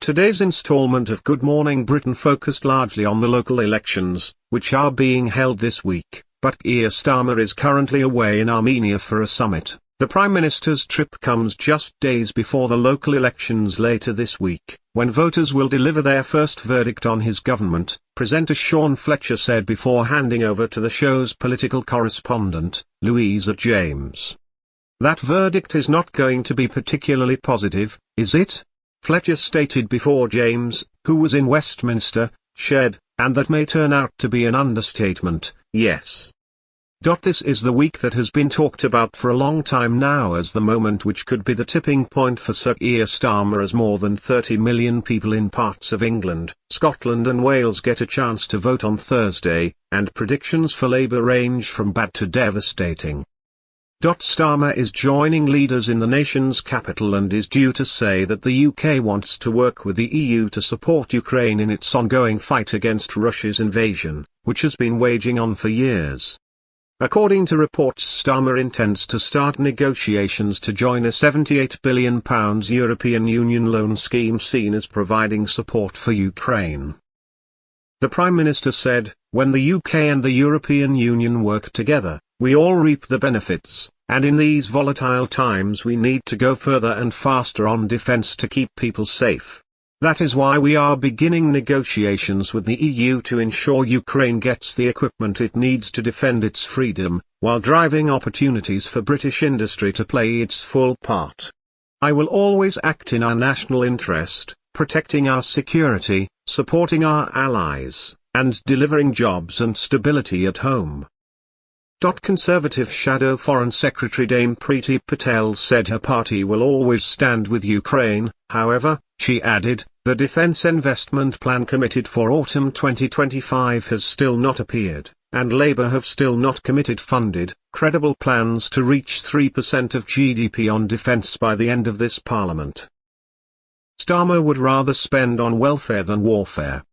Today's installment of Good Morning Britain focused largely on the local elections, which are being held this week, but Keir Starmer is currently away in Armenia for a summit. The Prime Minister's trip comes just days before the local elections later this week, when voters will deliver their first verdict on his government, presenter Fletcher said before handing over to the show's political correspondent, Louisa James. That verdict is not going to be particularly positive, is it? Fletcher stated before James, who was in Westminster, shared, and that may turn out to be an understatement, yes. This is the week that has been talked about for a long time now as the moment which could be the tipping point for Sir Keir Starmer, as more than 30 million people in parts of England, Scotland and Wales get a chance to vote on Thursday, and predictions for Labour range from bad to devastating. Starmer is joining leaders in the nation's capital and is due to say that the UK wants to work with the EU to support Ukraine in its ongoing fight against Russia's invasion, which has been waging on for years. According to reports, Starmer intends to start negotiations to join a £78 billion European Union loan scheme seen as providing support for Ukraine. The Prime Minister said, "When the UK and the European Union work together, we all reap the benefits, and in these volatile times we need to go further and faster on defence to keep people safe. That is why we are beginning negotiations with the EU to ensure Ukraine gets the equipment it needs to defend its freedom, while driving opportunities for British industry to play its full part. I will always act in our national interest, protecting our security, supporting our allies, and delivering jobs and stability at home." Conservative Shadow Foreign Secretary Dame Priti Patel said her party will always stand with Ukraine. However, she added, the defence investment plan committed for autumn 2025 has still not appeared, and Labour have still not committed funded, credible plans to reach 3% of GDP on defence by the end of this Parliament. Starmer would rather spend on welfare than warfare.